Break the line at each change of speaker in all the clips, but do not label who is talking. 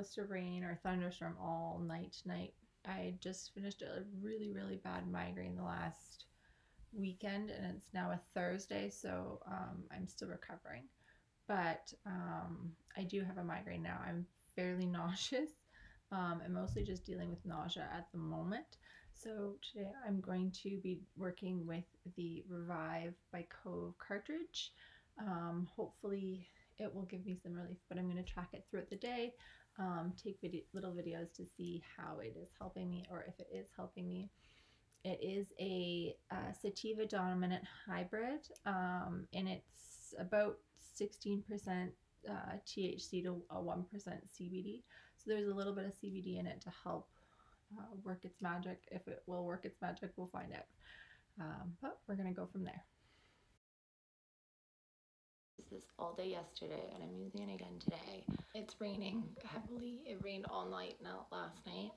supposed to rain or thunderstorm all night tonight. I just finished a really, really bad migraine the last weekend, and it's now a Thursday, so I'm still recovering. But I do have a migraine now. I'm fairly nauseous. I'm mostly just dealing with nausea at the moment. So today I'm going to be working with the Revive by Cove cartridge. Hopefully it will give me some relief, but I'm going to track it throughout the day, take little videos to see how it is helping me, or if it is helping me. It is a sativa dominant hybrid, and it's about 16% THC to 1% CBD. So there's a little bit of CBD in it to help work its magic. If it will work its magic, we'll find out. But we're going to go from there. This all day yesterday, and I'm using it again today. It's raining heavily. It rained all night last night.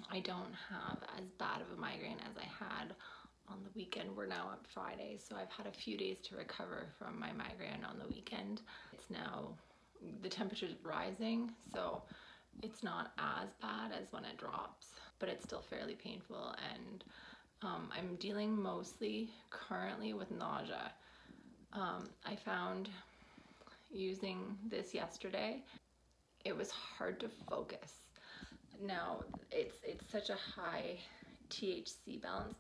I don't have as bad of a migraine as I had on the weekend. We're now on Friday, so I've had a few days to recover from my migraine on the weekend. It's now, the temperature's rising, so it's not as bad as when it drops, but it's still fairly painful, and I'm dealing mostly currently with nausea. I found using this yesterday, it was hard to focus. Now it's such a high THC balance,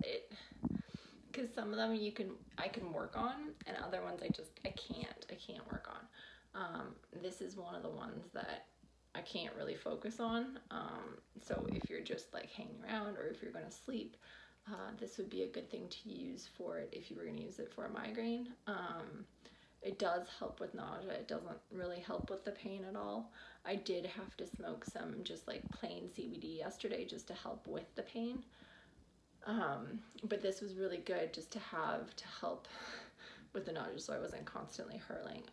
because some of them I can work on, and other ones I can't work on. This is one of the ones that I can't really focus on. So if you're just like hanging around, or if you're going to sleep, this would be a good thing to use for it if you were going to use it for a migraine. It does help with nausea. It doesn't really help with the pain at all. I did have to smoke some just like plain CBD yesterday just to help with the pain. But this was really good just to have to help with the nausea, so I wasn't constantly hurling,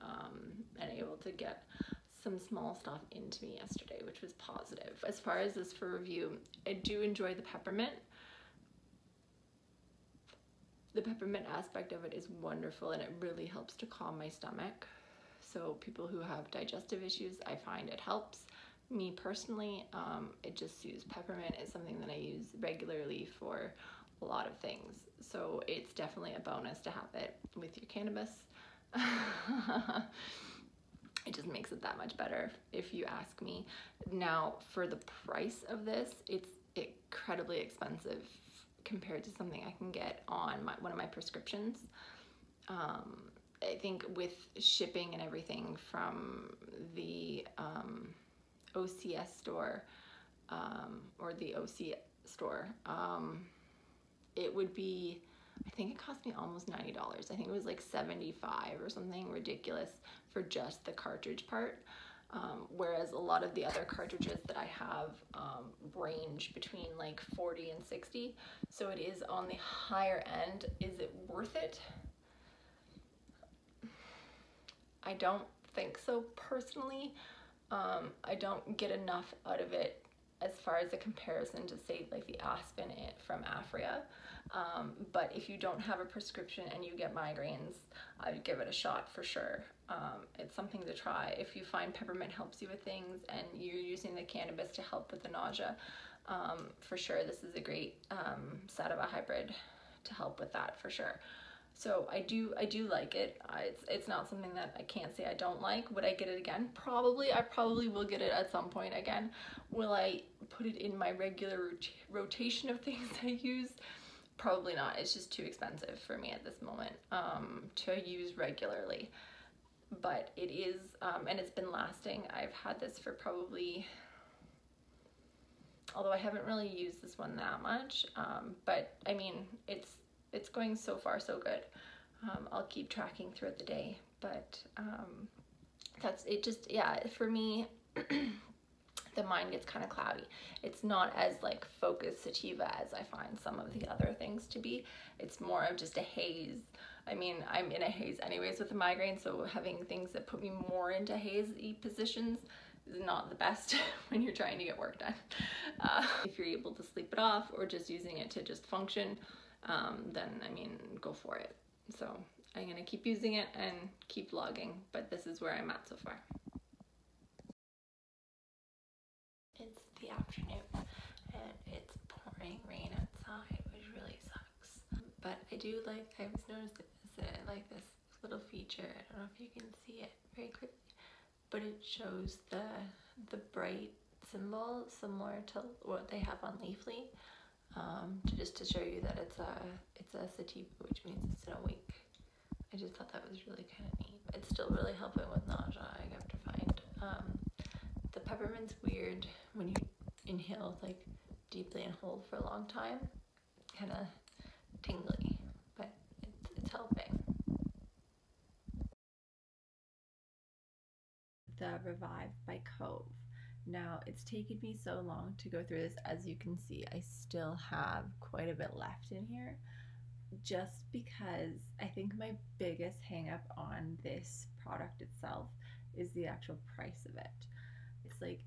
and able to get some small stuff into me yesterday, which was positive. As far as this for review, I do enjoy the peppermint. The peppermint aspect of it is wonderful, and it really helps to calm my stomach. So people who have digestive issues, I find it helps. Me personally, it just soothes. Peppermint is something that I use regularly for a lot of things. So it's definitely a bonus to have it with your cannabis. It just makes it that much better, if you ask me. Now, for the price of this, it's incredibly expensive compared to something I can get on one of my prescriptions. I think with shipping and everything from the OCS store, or the OC store, it would be, I think it cost me almost $90. I think it was like $75 or something ridiculous for just the cartridge part. Whereas a lot of the other cartridges that I have range between like 40 and 60. So it is on the higher end. Is it worth it? I don't think so personally. I don't get enough out of it as far as a comparison to say like the Aspen from Afria. But if you don't have a prescription and you get migraines, I'd give it a shot for sure. It's something to try. If you find peppermint helps you with things and you're using the cannabis to help with the nausea, for sure this is a great sativa hybrid to help with that for sure. So I do like it. It's not something that I can't say I don't like. Would I get it again? Probably. I probably will get it at some point again. Will I put it in my regular rotation of things I use? Probably not. It's just too expensive for me at this moment to use regularly. But it is, and it's been lasting. I've had this for probably, although I haven't really used this one that much, but I mean, it's going so far so good. I'll keep tracking throughout the day, but that's it. Just, yeah, for me, the mind gets kind of cloudy. It's not as like focused sativa as I find some of the other things to be. It's more of just a haze. I mean, I'm in a haze anyways with a migraine, so having things that put me more into hazy positions is not the best when you're trying to get work done. If you're able to sleep it off or just using it to just function, then I mean, go for it. So I'm gonna keep using it and keep vlogging, but this is where I'm at so far. the afternoon, and it's pouring rain outside, which really sucks. But I do like, I was noticing this, I like this little feature. I don't know if you can see it very quickly, but it shows the bright symbol similar to what they have on Leafly, just to show you that it's a sativa, which means it's an awake. I just thought that was really kind of neat. It's still really helping with nausea, I have to find. The peppermint's weird when you inhale like deeply and hold for a long time, kind of tingly, but it's helping. The Revive by Cove. Now, it's taken me so long to go through this. As you can see, I still have quite a bit left in here, just because I think my biggest hang up on this product itself is the actual price of it. It's like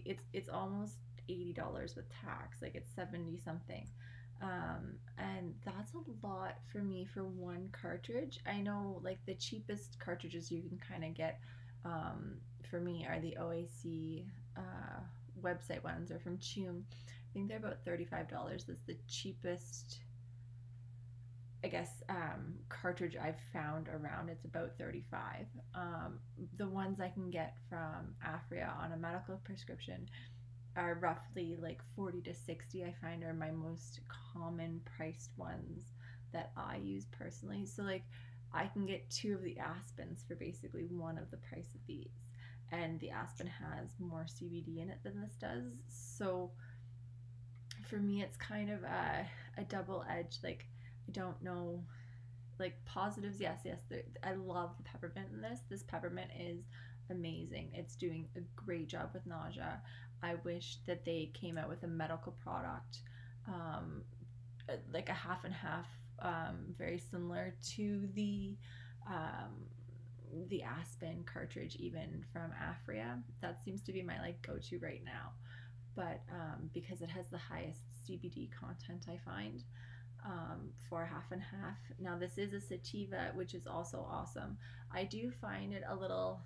it's almost $80 with tax, like it's 70 something. And that's a lot for me for one cartridge. I know like the cheapest cartridges you can kind of get for me are the OAC website ones, or from Chum. I think they're about $35. That's the cheapest, I guess, cartridge I've found around. It's about 35. The ones I can get from Afria on a medical prescription are roughly like 40 to 60. I find are my most common priced ones that I use personally. So like I can get 2 of the Aspens for basically 1 of the price of these, and the Aspen has more CBD in it than this does. So for me it's kind of a double edge. Like I don't know, like positives, yes, I love the peppermint in this. This peppermint is amazing. It's doing a great job with nausea. I wish that they came out with a medical product, like a half and half, very similar to the Aspen cartridge, even from Afria. That seems to be my like go-to right now. But because it has the highest CBD content, I find, for half and half. Now this is a sativa, which is also awesome. I do find it a little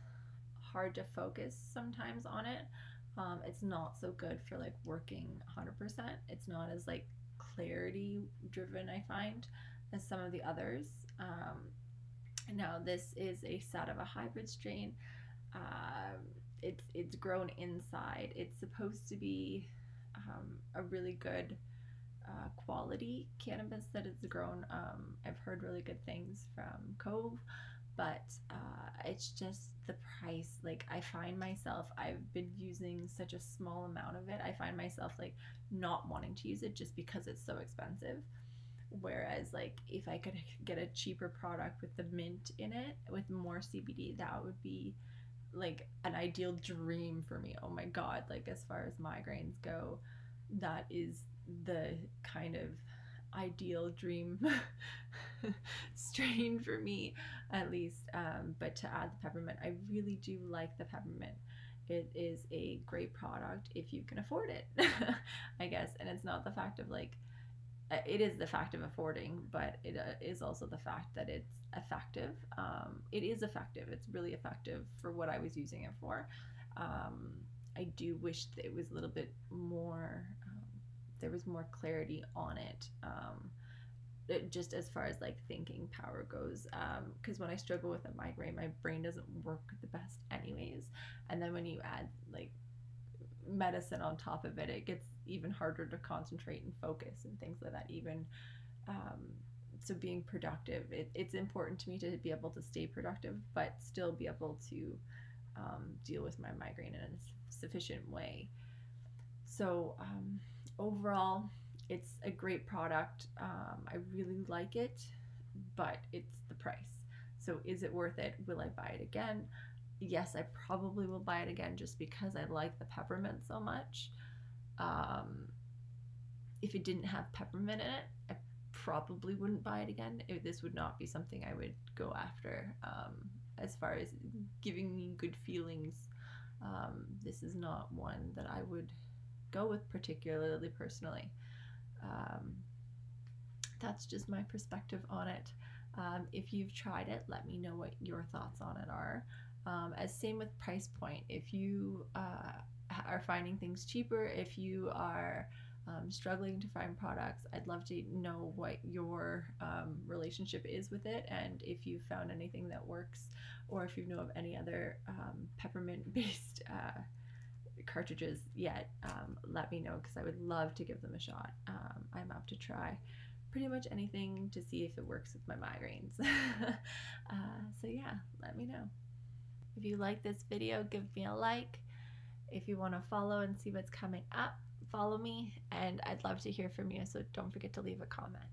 hard to focus sometimes on it. It's not so good for like working 100%. It's not as like clarity driven, I find, as some of the others. Now this is a sativa hybrid strain. It's grown inside. It's supposed to be a really good quality cannabis that is grown. I've heard really good things from Cove, but it's just the price. Like I find myself, I've been using such a small amount of it. I find myself like not wanting to use it just because it's so expensive. Whereas like if I could get a cheaper product with the mint in it with more CBD, that would be like an ideal dream for me. Oh my god, like as far as migraines go, that is the kind of ideal dream strain for me, at least. But to add the peppermint, I really do like the peppermint. It is a great product if you can afford it, I guess. And it's not the fact of like, it is the fact of affording, but it is also the fact that it's effective. It is effective. It's really effective for what I was using it for. I do wish that it was a little bit more, there was more clarity on it. Just as far as like thinking power goes, because when I struggle with a migraine, my brain doesn't work the best anyways, and then when you add like medicine on top of it, it gets even harder to concentrate and focus and things like that. Even so being productive, it's important to me to be able to stay productive but still be able to deal with my migraine in a sufficient way. So overall, it's a great product. I really like it, but it's the price. So is it worth it? Will I buy it again? Yes, I probably will buy it again just because I like the peppermint so much. If it didn't have peppermint in it, I probably wouldn't buy it again. This would not be something I would go after. As far as giving me good feelings, this is not one that I would go with particularly personally. That's just my perspective on it. If you've tried it, let me know what your thoughts on it are. As same with price point. If you
are finding things cheaper, if you are struggling to find products, I'd love to know what your relationship is with it, and if you've found anything that works, or if you know of any other peppermint based cartridges yet. Let me know, because I would love to give them a shot. I'm up to try pretty much anything to see if it works with my migraines. So yeah, let me know. If you like this video, give me a like. If you want to follow and see what's coming up, follow me, and I'd love to hear from you, so don't forget to leave a comment.